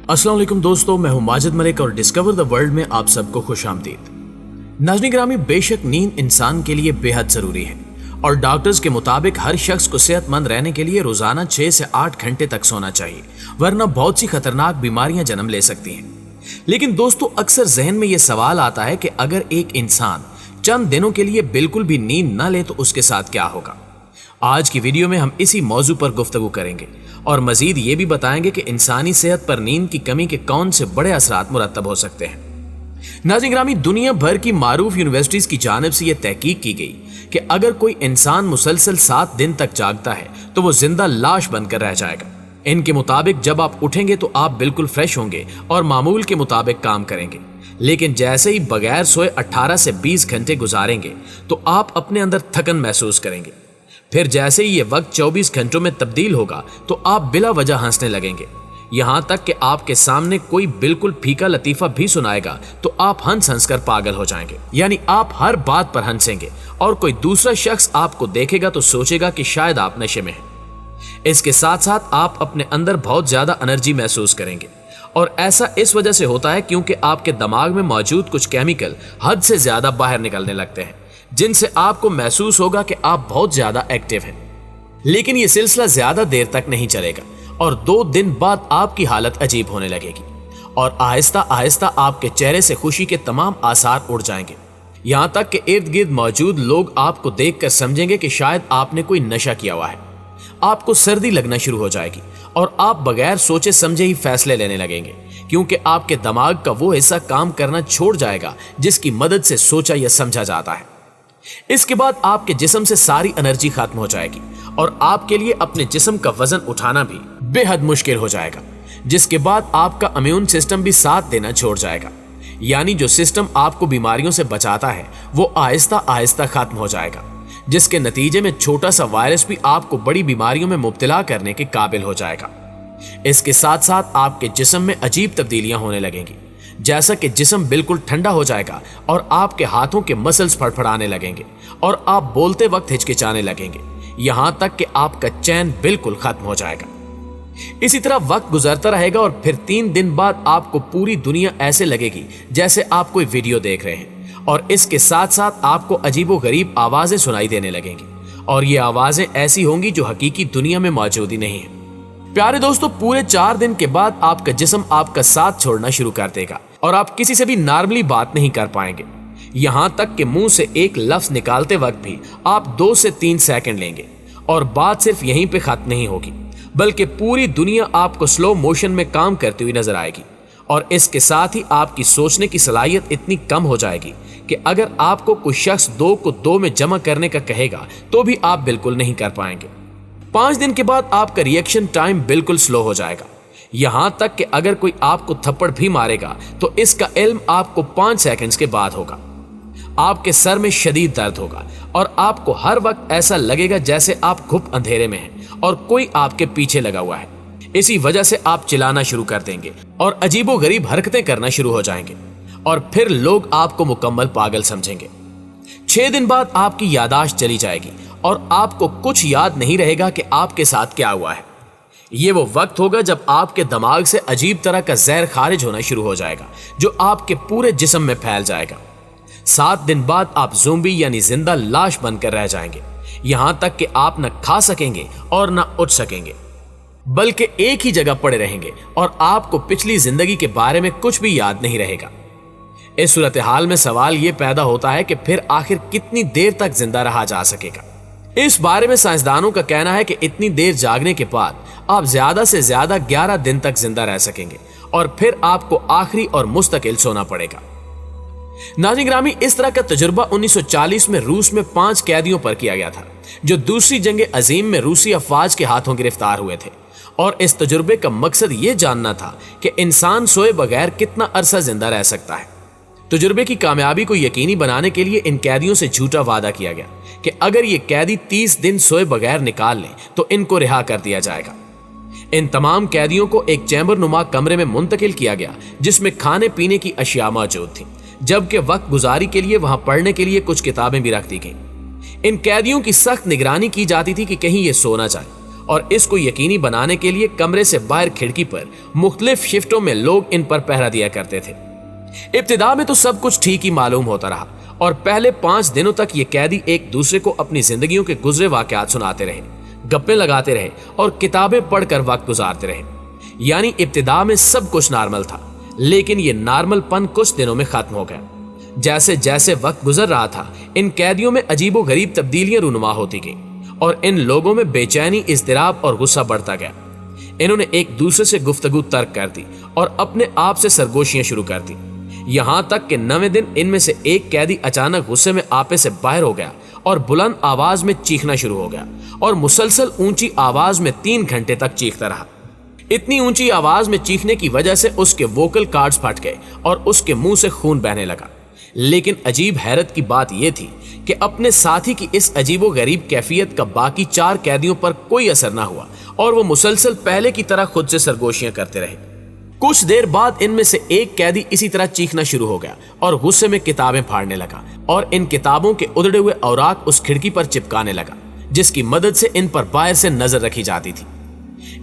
अस्सलाम वालेकुम दोस्तों, मैं हूं माजिद मलिक और डिस्कवर द वर्ल्ड में आप सबको खुश आमदीद। नाज़रीन ग्रामी, बेशक नींद इंसान के लिए बेहद जरूरी है और डॉक्टर्स के मुताबिक हर शख्स को सेहतमंद रहने के लिए रोजाना 6 से 8 घंटे तक सोना चाहिए, वरना बहुत सी खतरनाक बीमारियां जन्म ले सकती हैं। लेकिन दोस्तों, अक्सर जहन में यह सवाल आता है कि अगर एक इंसान चंद दिनों के लिए बिल्कुल भी नींद न ले तो उसके साथ क्या होगा। आज की वीडियो में हम इसी मौजू पर गुफ्तगू करेंगे और मजीद ये भी बताएंगे कि इंसानी सेहत पर नींद की कमी के कौन से बड़े असरात मुरत्तब हो सकते हैं। नाज़रीन ग्रामी, दुनिया भर की मारूफ यूनिवर्सिटीज की जानिब से यह तहकीक की गई कि अगर कोई इंसान मुसलसल 7 दिन तक जागता है तो वो जिंदा लाश बनकर रह जाएगा। इनके मुताबिक जब आप उठेंगे तो आप बिल्कुल फ्रेश होंगे और मामूल के मुताबिक काम करेंगे, लेकिन जैसे ही बगैर सोए 18 से 20 घंटे गुजारेंगे तो आप अपने अंदर थकन महसूस करेंगे। फिर जैसे ही ये वक्त 24 घंटों में तब्दील होगा तो आप बिला वजह हंसने लगेंगे, यहां तक कि आपके सामने कोई बिल्कुल फीका लतीफा भी सुनाएगा तो आप हंस हंस कर पागल हो जाएंगे। यानी आप हर बात पर हंसेंगे और कोई दूसरा शख्स आपको देखेगा तो सोचेगा कि शायद आप नशे में हैं। इसके साथ साथ आप अपने अंदर बहुत ज्यादा एनर्जी महसूस करेंगे और ऐसा इस वजह से होता है क्योंकि आपके दिमाग में मौजूद कुछ केमिकल हद से ज्यादा बाहर निकलने लगते हैं, जिनसे आपको महसूस होगा कि आप बहुत ज्यादा एक्टिव हैं। लेकिन यह सिलसिला ज्यादा देर तक नहीं चलेगा और 2 दिन बाद आपकी हालत अजीब होने लगेगी और आहिस्ता आहिस्ता आपके चेहरे से खुशी के तमाम आसार उड़ जाएंगे। यहां तक कि इर्द गिर्द मौजूद लोग आपको देखकर समझेंगे कि शायद आपने कोई नशा किया हुआ है। आपको सर्दी लगना शुरू हो जाएगी और आप बगैर सोचे समझे ही फैसले लेने लगेंगे, क्योंकि आपके दिमाग का वो हिस्सा काम करना छोड़ जाएगा जिसकी मदद से सोचा या समझा जाता है। इसके बाद आपके जिस्म से सारी एनर्जी खत्म हो जाएगी और आपके लिए अपने जिस्म का वजन उठाना भी बेहद मुश्किल हो जाएगा, जिसके बाद आपका इम्यून सिस्टम भी साथ देना छोड़ जाएगा। यानी जो सिस्टम आपको बीमारियों से बचाता है वो आहिस्ता आहिस्ता खत्म हो जाएगा, जिसके नतीजे में छोटा सा वायरस भी आपको बड़ी बीमारियों में मुब्तला करने के काबिल हो जाएगा। इसके साथ साथ आपके जिस्म में अजीब तब्दीलियां होने लगेंगी, जैसा कि जिस्म बिल्कुल ठंडा हो जाएगा और आपके हाथों के मसल्स फड़फड़ाने लगेंगे और आप बोलते वक्त हिचकिचाने लगेंगे, यहां तक कि आपका चैन बिल्कुल खत्म हो जाएगा। इसी तरह वक्त गुजरता रहेगा और फिर 3 दिन बाद आपको पूरी दुनिया ऐसे लगेगी जैसे आप कोई वीडियो देख रहे हैं और इसके साथ साथ आपको अजीबो गरीब आवाजें सुनाई देने लगेंगी और ये आवाजें ऐसी होंगी जो हकीकी दुनिया में मौजूद ही नहीं है। प्यारे दोस्तों, पूरे 4 दिन के बाद आपका जिस्म आपका साथ छोड़ना शुरू कर देगा और आप किसी से भी नॉर्मली बात नहीं कर पाएंगे। यहां तक कि मुंह से एक लफ्ज निकालते वक्त भी आप 2 से 3 सेकंड लेंगे और बात सिर्फ यहीं पे खत्म नहीं होगी, बल्कि पूरी दुनिया आपको स्लो मोशन में काम करती हुई नजर आएगी और इसके साथ ही आपकी सोचने की सलाहियत इतनी कम हो जाएगी कि अगर आपको कोई शख्स 2 को 2 में जमा करने का कहेगा तो भी आप बिल्कुल नहीं कर पाएंगे। 5 दिन के बाद आपका रिएक्शन टाइम बिल्कुल स्लो हो जाएगा, यहां तक कि अगर कोई आपको थप्पड़ भी मारेगा तो इसका इल्म आपको 5 सेकंड्स के बाद होगा। आपके सर में शदीद दर्द होगा और आपको हर वक्त ऐसा लगेगा जैसे आप घुप अंधेरे में हैं और कोई आपके पीछे लगा हुआ है। इसी वजह से आप चिल्लाना शुरू कर देंगे और अजीबो गरीब हरकतें करना शुरू हो जाएंगे और फिर लोग आपको मुकम्मल पागल समझेंगे। 6 दिन बाद आपकी यादाश्त चली जाएगी और आपको कुछ याद नहीं रहेगा कि आपके साथ क्या हुआ है। ये वो वक्त होगा जब आपके दिमाग से अजीब तरह का जहर खारिज होना शुरू हो जाएगा जो आपके पूरे जिस्म में फैल जाएगा। 7 दिन बाद आप ज़ोंबी यानी जिंदा लाश बनकर रह जाएंगे, यहां तक कि आप न खा सकेंगे और न उठ सकेंगे, बल्कि एक ही जगह पड़े रहेंगे और आपको पिछली जिंदगी के बारे में कुछ भी याद नहीं रहेगा। इस सूरत हाल में सवाल यह पैदा होता है कि फिर आखिर कितनी देर तक जिंदा रहा जा सकेगा। इस बारे में साइंसदानों का कहना है कि इतनी देर जागने के बाद आप ज्यादा से ज्यादा 11 दिन तक जिंदा रह सकेंगे और फिर आपको आखिरी और मुस्तकिल सोना पड़ेगा। नाज़रीन ग्रामी, इस तरह का तजुर्बा 1940 में रूस में 5 कैदियों पर किया गया था जो दूसरी जंग अजीम में रूसी अफवाज के हाथों गिरफ्तार हुए थे और इस तजुर्बे का मकसद यह जानना था कि इंसान सोए बगैर कितना अरसा जिंदा रह सकता है। तजुर्बे की कामयाबी को यकीनी बनाने के लिए इन कैदियों से झूठा वादा किया गया कि अगर ये कैदी 30 दिन सोए बगैर निकाल लें तो इनको रिहा कर दिया जाएगा। इन तमाम कैदियों को एक चैम्बर नुमा कमरे में मुंतकिल किया गया जिसमें खाने पीने की अशिया मौजूद थी, जबकि वक्त गुजारी के लिए वहां पढ़ने के लिए कुछ किताबें भी रख दी गईं। इन कैदियों की सख्त निगरानी की जाती थी कि कहीं ये सो ना जाए और इसको यकीनी बनाने के लिए कमरे से बाहर खिड़की पर मुख्तलिफ शिफ्टों में लोग इन पर पहरा दिया करते थे। इब्तिदा में तो सब कुछ ठीक ही मालूम होता रहा और पहले 5 दिनों तक ये कैदी एक दूसरे को अपनी जिंदगियों के गुजरे वाकयात सुनाते रहे, गप्पे लगाते रहे और किताबें पढ़कर वक्त गुजारते रहे। यानी इब्तिदा में सब कुछ नॉर्मल था, लेकिन ये नॉर्मलपन कुछ दिनों में खत्म हो गया। जैसे जैसे वक्त गुजर रहा था, इन कैदियों में अजीबो गरीब तब्दीलियां रूनुमा होती गई और इन लोगों में बेचैनी, इज़्तिराब और गुस्सा बढ़ता गया। इन्होंने एक दूसरे से गुफ्तगू तर्क कर दी और अपने आप से सरगोशियां शुरू कर दी। यहां तक कि 9वें दिन इनमें से एक कैदी अचानक गुस्से में आपे से बाहर हो गया और बुलंद आवाज में चीखना शुरू हो गया और मुसलसल ऊंची आवाज में 3 घंटे तक चीखता रहा। इतनी ऊंची आवाज में चीखने की वजह से उसके वोकल कार्ड्स फट गए और उसके मुंह से खून बहने लगा। लेकिन अजीब हैरत की बात यह थी कि अपने साथी की इस अजीबो गरीब कैफियत का बाकी 4 कैदियों पर कोई असर ना हुआ और वो मुसलसल पहले की तरह खुद से सरगोशियां करते रहे। कुछ देर बाद इनमें से एक कैदी इसी तरह चीखना शुरू हो गया और गुस्से में किताबें फाड़ने लगा और इन किताबों के उधड़े हुए औराक उस खिड़की पर चिपकाने लगा, जिसकी मदद से इन पर बाहर से नजर रखी जाती थी।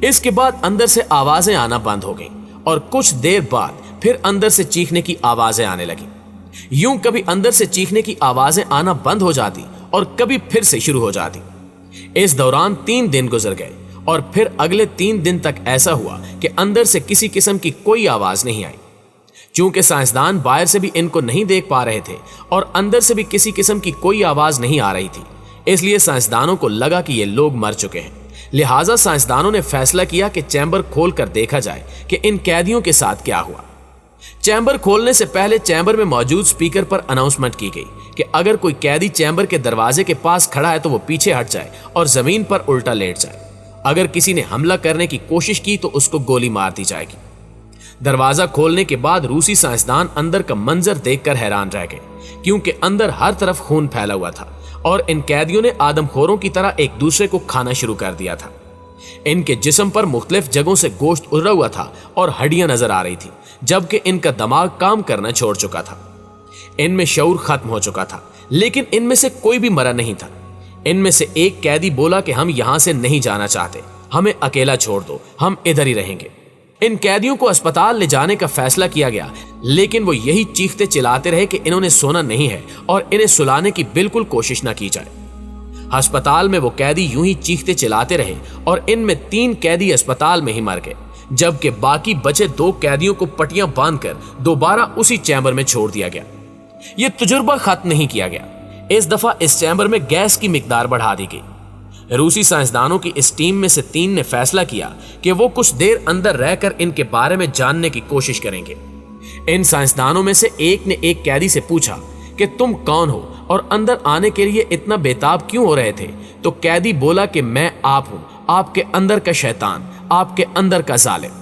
इसके बाद अंदर से आवाजें आना बंद हो गईं और कुछ देर बाद फिर अंदर से चीखने की आवाजें आने लगी। यूं कभी अंदर से चीखने की आवाजें आना बंद हो जाती और कभी फिर से शुरू हो जाती। इस दौरान 3 दिन गुजर गए और फिर अगले 3 दिन तक ऐसा हुआ कि अंदर से किसी किस्म की कोई आवाज नहीं आई। चूंकि साइंसदान बाहर से भी इनको नहीं देख पा रहे थे और अंदर से भी किसी किस्म की कोई आवाज नहीं आ रही थी, इसलिए साइंसदानों को लगा कि ये लोग मर चुके हैं। लिहाजा साइंसदानों ने फैसला किया कि चैम्बर खोलकर देखा जाए कि इन कैदियों के साथ क्या हुआ। चैम्बर खोलने से पहले चैम्बर में मौजूद स्पीकर पर अनाउंसमेंट की गई कि अगर कोई कैदी चैम्बर के दरवाजे के पास खड़ा है तो वो पीछे हट जाए और जमीन पर उल्टा लेट जाए। अगर किसी ने हमला करने की कोशिश की तो उसको गोली मार दी जाएगी। दरवाजा खोलने के बाद रूसी साइंसदान अंदर का मंजर देखकर हैरान रह गए, क्योंकि अंदर हर तरफ खून फैला हुआ था और इन कैदियों ने आदमखोरों की तरह एक दूसरे को खाना शुरू कर दिया था। इनके जिस्म पर मुख्तलिफ जगहों से गोश्त उतरा हुआ था और हड्डियां नजर आ रही थी, जबकि इनका दिमाग काम करना छोड़ चुका था। इनमें शऊर खत्म हो चुका था, लेकिन इनमें से कोई भी मरा नहीं था। इनमें से एक कैदी बोला कि हम यहां से नहीं जाना चाहते, हमें अकेला छोड़ दो, हम इधर ही रहेंगे। इन कैदियों को अस्पताल ले जाने का फैसला किया गया, लेकिन वो यही चीखते चिल्लाते रहे कि इन्होंने सोना नहीं है और इन्हें सुलाने की बिल्कुल कोशिश न की जाए। अस्पताल में वो कैदी यूं ही चीखते चिल्लाते रहे और इनमें 3 कैदी अस्पताल में ही मर गए, जबकि बाकी बचे 2 कैदियों को पट्टियां बांधकर दोबारा उसी चैम्बर में छोड़ दिया गया। यह तजुर्बा खत्म नहीं किया गया। इस दफा इस चैम्बर में गैस की मिकदार बढ़ा दी गई। रूसी साइंसदानों की इस टीम में से 3 ने फैसला किया कि वो कुछ देर अंदर रहकर इनके बारे में जानने की कोशिश करेंगे। इन साइंसदानों में से एक ने एक कैदी से पूछा कि तुम कौन हो और अंदर आने के लिए इतना बेताब क्यों हो रहे थे? तो कैदी बोला कि मैं आप हूं, आपके अंदर का शैतान, आपके अंदर का जालिम।